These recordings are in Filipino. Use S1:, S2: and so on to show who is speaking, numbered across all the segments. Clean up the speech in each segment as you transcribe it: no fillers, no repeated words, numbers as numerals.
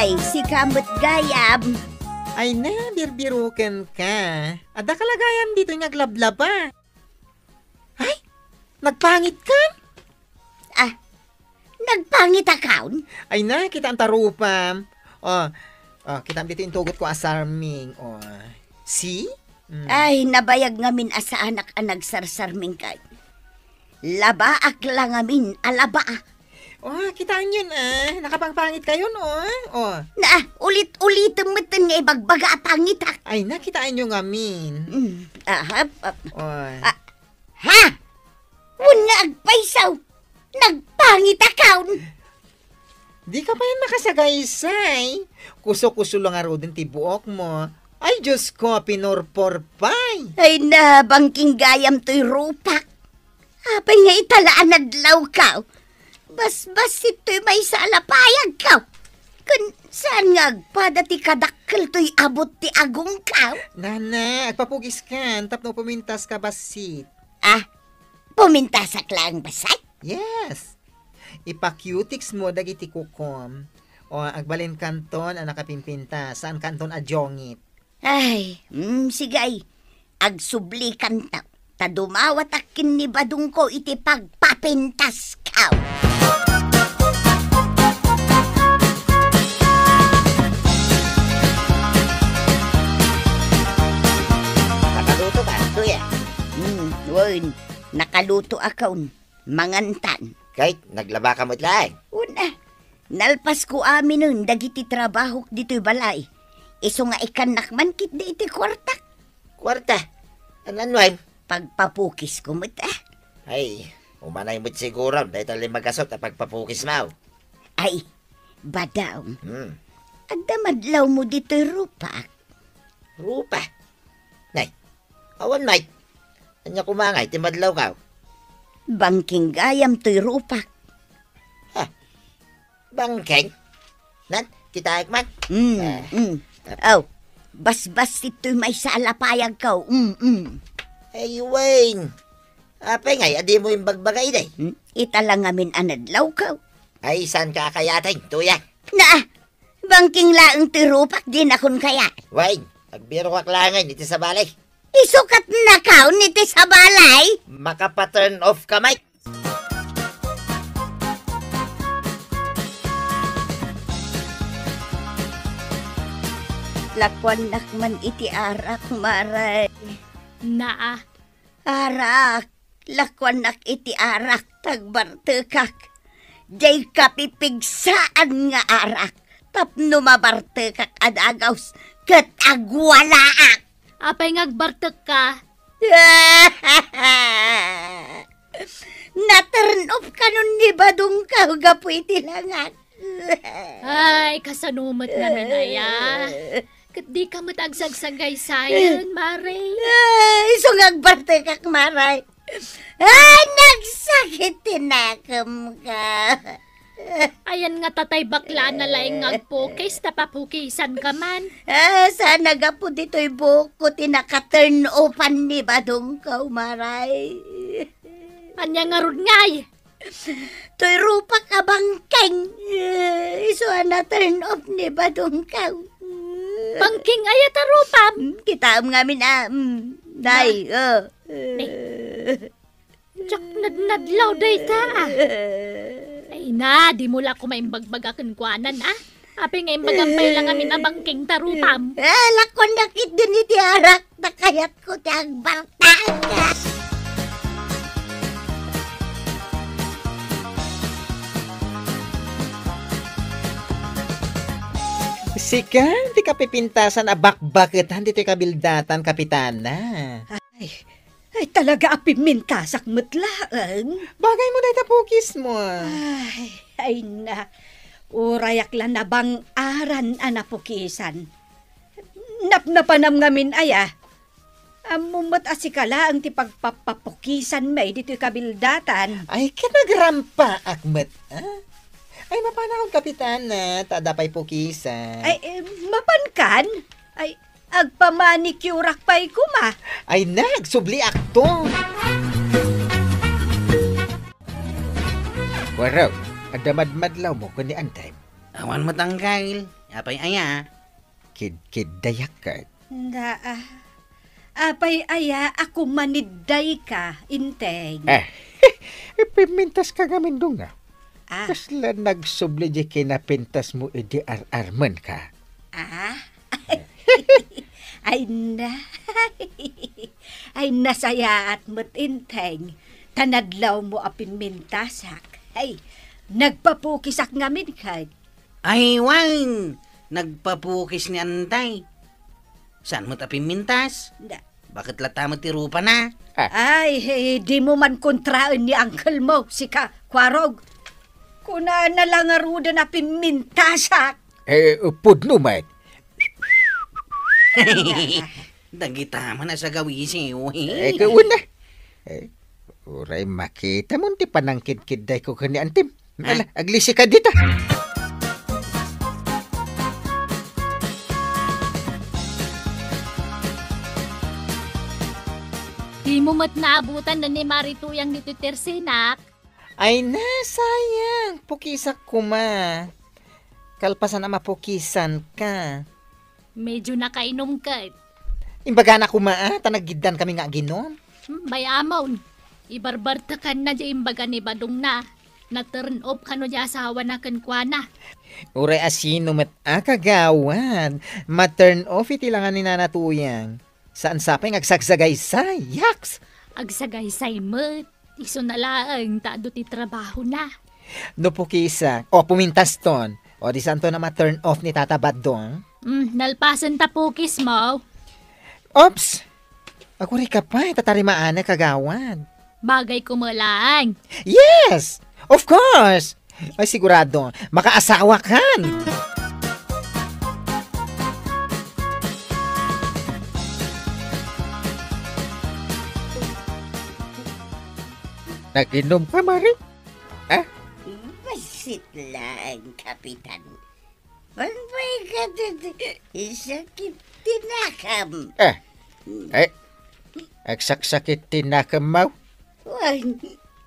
S1: Ay, si kamot gayam.
S2: Ay na, birbiruken ka. Ada kalagayan dito yung naglablaba. Ay, nagpangit ka?
S1: Ah, nagpangit akaun?
S2: Ay na, kita ang tarupam. Kita dito yung tugot ko asarming. See?
S1: Ay, nabayag ngamin asa anak ang nagsarsarming kay. Laba akla ngamin, alaba.
S2: Kitaan yun nakapangpangit kayo
S1: Na, ulit-ulitin mo ito nga ibagbaga pangit ak.
S2: Ay na, kitaan nyo ngamin.
S1: Ha? Una agpaisaw. Nagpangit akaun.
S2: Di ka pa yan makasagaysay. Kuso-kuso lang aro din tibuok mo. Ay, Diyos ko, pinorporpay.
S1: Ay na, bangking gayam to'y rupak. Apay nga italaan adlaw ka. Bas-bas ito'y may salapayag ka. Kun saan nga agpada ti kadakkel to'y abot ti agong ka.
S2: Nana, agpapugis ka. Tapno pumintas ka basit.
S1: Pumintasak lang basay?
S2: Yes. Ipa-cutics mo dagiti kukom. Agbalin kanton ang nakapimpinta. Saan kanton adyongit?
S1: Ay, sigay. Agsubli kanta. Tadumawat akin ni badung ko iti pagpapintas ka.
S3: Nakaluto ka, tuya?
S1: Wen, nakaluto akaw. Mangantan.
S3: Kahit naglaba ka mo't laing.
S1: Una, nalpas ko amin nun, dagiti trabaho dito'y balay. Iso nga ikanak man kit di iti kwarta.
S3: Kwarta? Ananway?
S1: Pagpapukis ko mo't
S3: Ay, umanay mo't siguro dahil tali magasot na pagpapukis mo.
S1: Ay, badaw. Agdamadlaw mo dito'y rupak.
S3: Rupa? Nay, awan mate. Anya kumangay, timadlaw ka.
S1: Bangking gayam to'y rupak.
S3: Bangkeng? Nan, kita man?
S1: Bas-bas ito'y may salapayag ka.
S3: Ay, Wayne. Apay ngay, adi mo yung bagbagay day.
S1: Italang amin anadlaw ka.
S3: Ay, saan ka kayating, tuya?
S1: Na, bangking laang tirupak din akon kaya.
S3: Wayne, magbiro ka klangan dito sa balay.
S1: Isukat na ka niti sa balay.
S3: Makapa-turn off ka, Mike.
S1: Lakwan nakman iti arak, maray.
S4: Naa.
S1: Arak, lakwan nak iti arak, tagbartekak. Jay kapipigsaan nga arak, tapno mabartekak adagaws, kat agwalaak.
S4: Apay ngagbartek ka.
S1: Na-turn off ka nun ni badung ka, gapu iti langat.
S4: Ay, kasanumot na nanaya. Kat di ka matagsagsagay sayon, Maray.
S1: Ay, sungag kak maray. Ay, nagsakit tinakam ka.
S4: Ayan nga tatay bakla na laing ngagpukis, napapukisan ka man.
S1: Sana gapo dito'y buko tinaka-turn offan ni badong ka, maray.
S4: Anya nga ron ngay.
S1: To'y rupa ka bangkeng. Iso na turn off ni badong ka.
S4: Bangking ayat arupam.
S1: Kita ngamin day.
S4: Tsak nadlaw day ta. Ay na, di mula ko maimbagbagakan kuanan Api nga imbagampay lang amin na bangking tarupam.
S1: Lakon nakit din iti arak. Nakayat ko ti agbartaga.
S2: Sika, di ka pipintasan bakbaketan dito'y kabildatan, kapitana.
S5: Ay talaga apimintasak matlaan.
S2: Bagay mo dahi tapukis mo.
S5: Ay na. Urayak lang na bang aran anapukisan. Napnapanam ngamin aya. Amumat asikala ang ti pagpapapukisan may dito'y kabildatan.
S2: Ay, kinagrampa, akmet. Ay, mapanahon, kapitana. Tadapay pukisan.
S5: Ay, mapankan? Ay, agpamanicure pa'y kuma.
S2: Ay, nagsubli akto.
S6: Waraw, adamadmadlaw mo kundi antay.
S3: Awan mo tangkail.
S6: Apay aya?
S2: Kid dayak ka.
S5: Na, apay aya ako manidday ka, inteng.
S2: Ipimintas ka gamin dong nga.
S5: Ah,
S2: Kasla nagsubli di kinapintas mo edi arman ka.
S5: ay na. Ay nasaya at mo't inteng. Tanadlaw mo apin mintasak. Ay, nagpapukisak ngamin ka.
S6: Ay, Wang! Nagpapukis ni Antay. Saan mo tapin mintas?
S5: Na,
S6: Bakit latama ti rupa na?
S5: Ay, di mo man kontraan ni uncle mo, si Kwarog. Kuna na lang aruda na pimintasak.
S2: Upod no, mate.
S6: Dagitama na sa gawisi.
S2: Gawin na. Uray makita mo, ti panangkid-kiday ko kani antim. Ala, aglisi ka dito.
S4: Di mo mat naabutan na ni Marituyang nito Tersinak.
S2: Ay na, sayang. Pukisak ko ma. Kalpasan na mapukisan ka.
S4: Medyo nakainom ka.
S2: Imbaga na kuma, tanagiddan kami nga ginon.
S4: Bayamon. Ibarbarta ka na di imbaga ni Badong na. Na-turn off ka no di asawa na kankwana.
S2: Uray asino mat kagawan. Ma-turn off itilangan ni nanatuyang. Saan sapay ngagsagsagay sa yaks.
S4: Agsagay-say mo't. Iso na lang, taado ti trabaho na.
S2: No pukisa. O pumintas ton. O di santo na ma-turn off ni Tata Badong.
S4: Nalpasan tapukis mo.
S2: Ops! Ako rin ka pa, tatarimaan na kagawan.
S4: Bagay kumalaan.
S2: Yes! Of course! Ay sigurado, makaasawa kan. Nag-inom ka, Mari?
S1: Basit lang, Kapitan. Balbay ka sakit tinakam.
S2: Agsakit tinakamaw.
S1: Wag,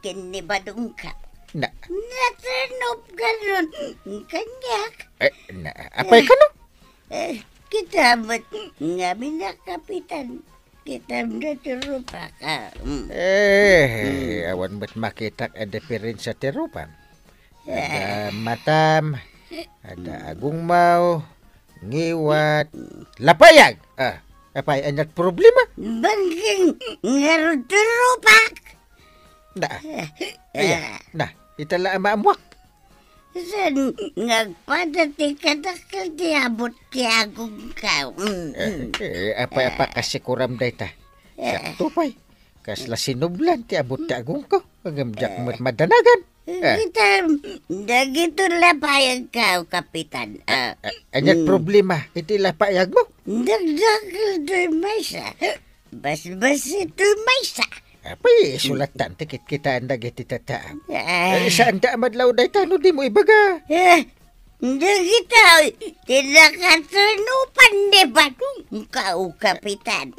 S1: kini badong ka.
S2: Na,
S1: Natranop ka nun. Kanyak.
S2: apay ka no?
S1: Kitamat nga na, Kapitan. Kitam na tirupa ka.
S2: Awan ba't makita ang diferensya tirupan? Ada matam, ada agungmaw, ngiwat, lapayag. Apay anyat problema?
S1: Bangking nga tirupak.
S2: Na, itala maamuak.
S1: San nagpadati ka dakal di abot ti agong ka.
S2: Apa kasi kuram day ta. Sakto pa'y. Kasla sinublan ti abot ti agong ko. Pagamjak mo't madanagan.
S1: Kita, dagito lapayag ka, Kapitan.
S2: Anyat problema, iti lapayag mo.
S1: Dagdakal do'y maysa. Bas-bas ito'y maysa.
S2: Apay, sulatan tikit kita ang dagiti tataam. Saan da madlaw day ta, no di mo ibaga.
S1: Dagito, tinakatanupan di ba? Kau, Kapitan.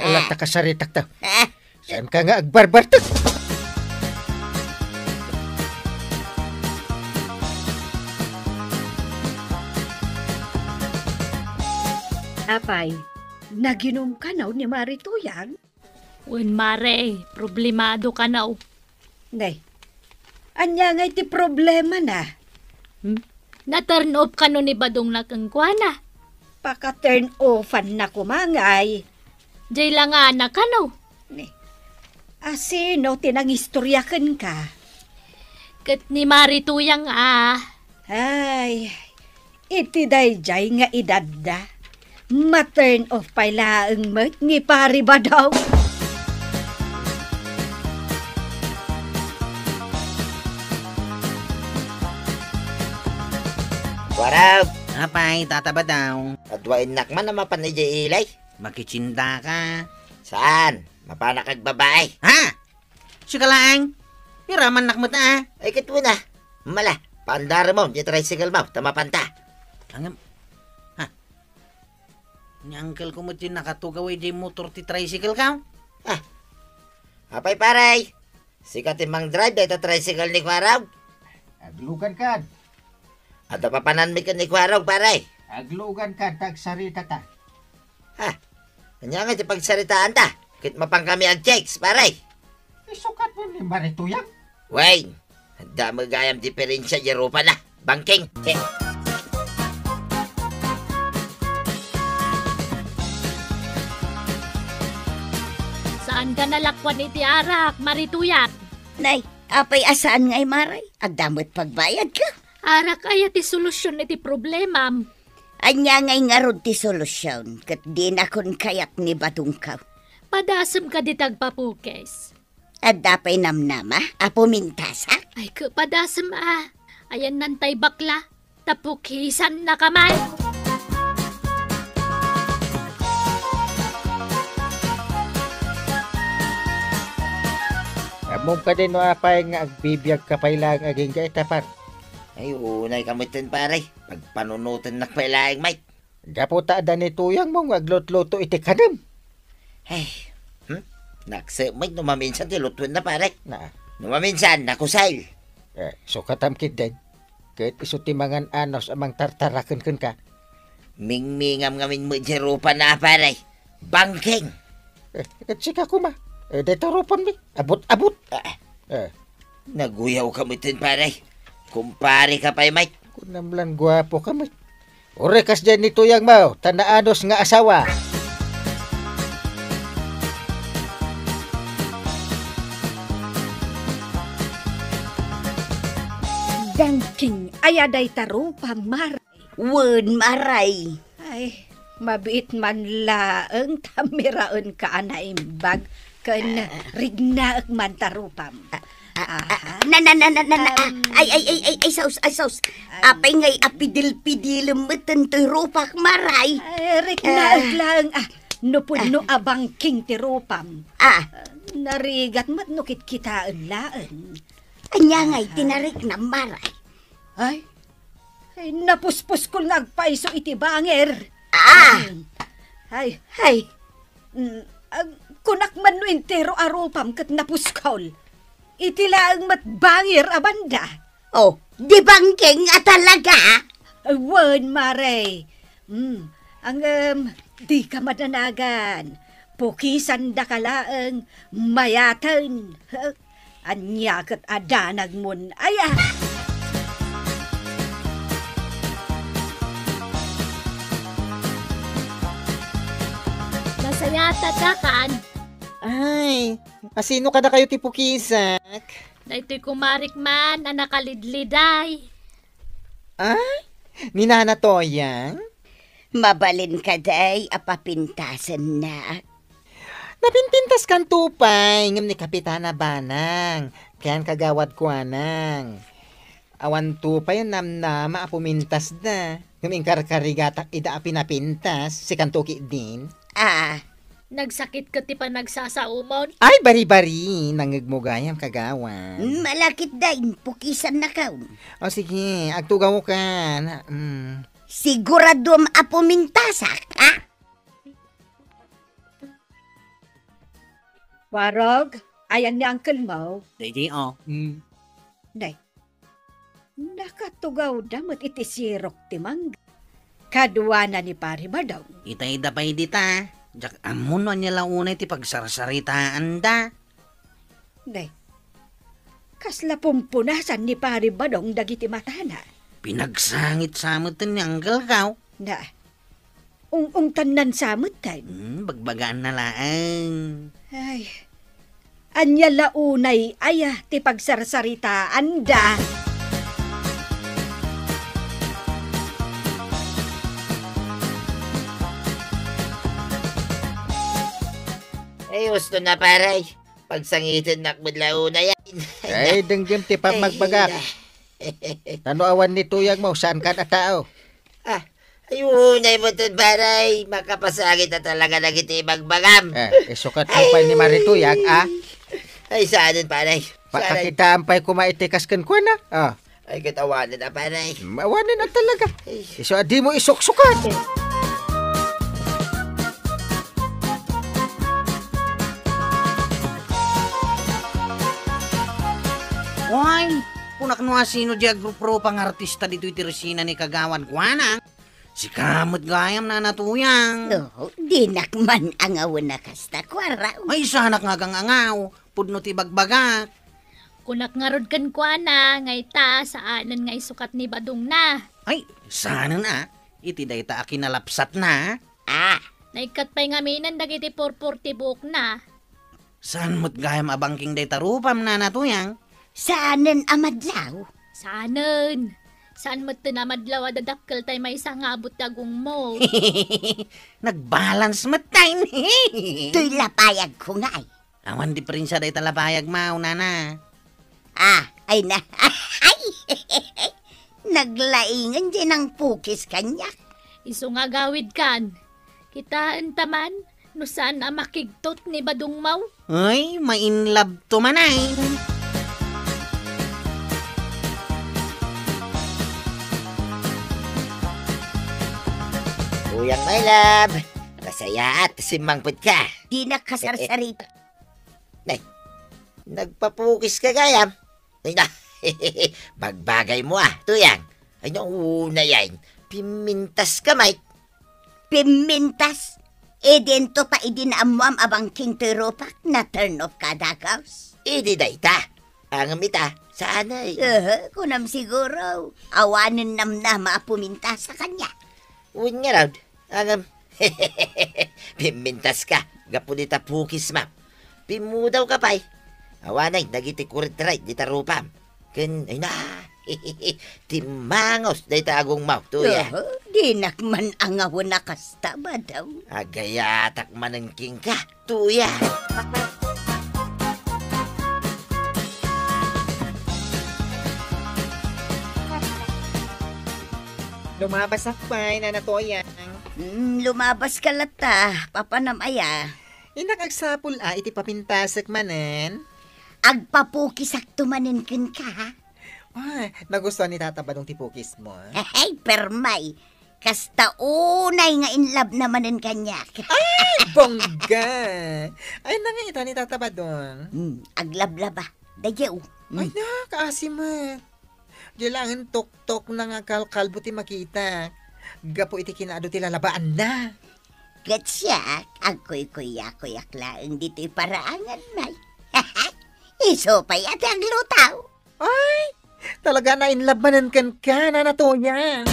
S2: Alata ka saritak ta. Saan ka nga agbarbartak?
S5: Apay, naginom ka na ni Marituyang?
S4: Un mare, problemado ka na.
S5: Nay, anya nga iti problema na.
S4: Na-turn off ka no ni Badong na kankwana.
S5: Paka-turn offan na kumangay.
S4: Jay lang anak ka no.
S5: Asino tinangistoryakan ka?
S4: Kat ni Marituyang
S5: Ay, iti dayjay nga idadda. Ma-turn off pa laang mat ni pari ba daw?
S3: Warab,
S6: Apay, tataba daw.
S3: adwain nakman na mapanay ilay.
S6: Makichinda ka.
S3: Saan? Mapanak ag babae.
S6: Ha? Sikalaang? Iraman nakmat
S3: Ay kitwo na. Mala, pandara mo, di tricycle mo, tamapanta.
S6: Angam. Ha? Ni uncle ko mo din nakatugaway di motor ti tricycle ka?
S3: Apay paray. Sikat imang drive dito tricycle ni Kwaraw.
S2: Aglugan ka.
S3: At papanan mi ka ni Kwaraw paray.
S2: Aglugan ka, tagsarita ta.
S3: Anya nga di pagsaritaan ta. Kit mapang kami ang checks, paray.
S2: Isukat mo ni Marituyang.
S3: Wayne, handa magayam diferensya Europa na. Bangking.
S4: Saan ka nalakwan iti arak, Marituyang?
S1: Nay, apay asaan ngay maray? Agdamot pagbayad ka.
S4: Arak ay iti solusyon iti problema.
S1: Anya ngay nga rod ti solusyon, kat di na kun kayat ni Batungkaw.
S4: Padasem ka di tagpapukes.
S1: At dapay namnama, apo mintasa.
S4: Ay padasem Ayan nantay bakla. Tapukisan na kamay.
S2: Amom ka din no apay nga agbibiyag ka pailang aging gay tapar.
S3: Ay, unay kamutin paray. Pagpanunutin na pailaing mate.
S2: Gaputa da ni Tuyang mo nga aglot-loto iti kanam.
S3: Ay, nakse, may numaminsan ti lutuin na pare.
S2: Na,
S3: Numaminsan, nakusail.
S2: so katamkid din. Kahit iso timangan anos amang tartarakan kan ka.
S3: Mingmingam ngamin mo di rupa na pare. Bangking.
S2: Katsika ko ma. Detaropan mi. Abot-abot.
S3: Naguyaw kamutin pare. Kumpare ka pa mate.
S2: Kunamlan gwapo ka ma. Orekas dyan ni Tuyang mo. Tanaanos nga asawa.
S5: Bangking ayaday tarupa maray.
S1: Wen maray.
S5: Ay, mabiit man laeng tamiraon ka na imbag kan rignaak man tarupam.
S1: Ay, saus. Apay ngay apidil-pidil meten ti rupak maray.
S5: Ay, rignaak laeng nupuno abangking tirupam. Narigat mat nukit kitaan laeng.
S1: Anya ngay tinarik na maray.
S5: Ay, napuspos ko nagpaiso iti banger. Ay, kunak man no entero arupam kat napuskol. Iti laang matbangir abanda.
S1: Oh, di bangking talaga?
S5: Wan, Mare. Ang di ka madanagan. Pukisan da kalaang mayatan. Anya kat adanag mun.
S4: Masaya tatakan.
S2: Ay, asino ka na kayo tipukisak?
S4: Na ito'y kumarik man na nakalidliday.
S2: Ay, ninana Toyang?
S1: Mabalin ka day, apapintasan na.
S2: Napintintas kan tupay, ngam ni Kapitana Banang. Kayan kagawad ko anang. Awan tupay namnama apumintas na. Ngam ingkarkarigatak ida apinapintas, si Kantuki din.
S4: Nagsakit ka ti pa nagsasaumon?
S2: Ay, bari-bari, nangigmugayam kagawan.
S1: Malakit day, pukisan na ka.
S2: O sige, agtugaw ka.
S1: Siguradom apumintasak,
S5: Warog, ayan ni Uncle Mo.
S6: Day,
S5: Nay, nakatugaw damot iti sirok ti mangga. Kadwa na ni Pari Badong.
S6: Ita-ida pa dita. Jak amon niya launay ti pagsarsaritaan da.
S5: Nay, kasla pumpunasan ni Pari Badong dagiti matana.
S6: Pinagsangit samutin ni Uncle Kaw.
S5: Na, tanan samutan.
S6: Bagbagaan na laang.
S5: Ay, anya launay ti pagsarsaritaan da.
S3: Ay, gusto na paray. Pagsangitin nakbudlao na yan.
S2: Ay, denggem ti pa magbagak. Tano awan ni Tuyang mo, saan ka na tao?
S3: Ayun, ay mo ito paray. Makapasangit na talaga na kita magbagam.
S2: Sukat mo pa ni Marituyang,
S3: Ay, saan din paray?
S2: Pakakitaan pa'y kumaitikas kan ko na.
S3: Ay, katawanan na paray.
S2: Mawanin na talaga. Iso, di mo isuksukat.
S6: Why? Punak no sino di agrupo pang artista dito iti resina ni Kagawan Guana. Si kamot gayam na natuyang.
S1: Oh, di nakman ang awon na kasta kwaraw.
S6: Ay, sanak nga kang angaw. Pudno ti bagbagak.
S4: Kunak nga rod kan kuana, ngay ta, saanan ngay sukat ni Badong na.
S6: Ay, sana na. Iti day ta akinalapsat na.
S1: Ah,
S4: Naikat pa'y ngaminan dagiti 440 buok na.
S6: Saan mo't gayam abangking day tarupam na natuyang?
S1: saanan amadlaw?
S4: Saanan. Saan mo tinamadlaw adadakkel tay may isang abot dagong mo.
S6: Nagbalance matay ni.
S1: To'y lapayag ko nga ay.
S6: Awan di pa rin siya day talapayag mao nana.
S1: Ah, ay na. Ay, naglaingan din ang pukis kanya.
S4: Iso nga gawid kan. Kitaan taman, no saan ang makigtot ni Badong Mau?
S6: Ay, mainlove to manay.
S3: Uyang my love. Masaya at simangpot ka.
S1: Di nakasarsarita.
S3: Nagpapukis ka gayam. Ay na, bagbagay mo tuyang. Ay nauna yan. Pimintas ka, Mike.
S1: Pimintas. Dento pa idinaamwam abang king teropak na turn off kadakaws.
S3: Idi dayta. Ang mita, sana
S1: Kunam siguro. Awanin nam na maapumintas sa kanya.
S3: Uwin nga raw. Ang pimintas ka. Gapunita pukis, ma'am. Pimudaw ka pa'y. Awanay, nagiti kurit right, di tarupam. Ay na, timangos, day tagong mau, tuya.
S1: Di nakman ang awon na kasta ba daw?
S3: Agayatak manengking ka, tuya.
S2: Lumabas akpay na natoyang.
S1: Lumabas ka lata, papanamaya.
S2: Inakagsapul iti papintasak manen.
S1: Agpapukisak tumanin kin ka, ha?
S2: Ay, nagustuhan ni Tata Badong tipukis mo.
S1: Hey, permay. Kasta unay nga in love namanin kanya.
S2: Bongga! Ay, nangita ni Tata Badong.
S1: Aglablaba. Dayaw.
S2: Ay na, kaasimat. Dilangan tok-tok na nga kalkalbo ti makita. Gapo iti kinaado ti lalabaan na.
S1: Gatsyak, ako'y kuya-kuyak laang dito'y paraangan, may. Iso pa yata ang lutaw.
S2: Talaga na inlabanan kan ka na natoyang.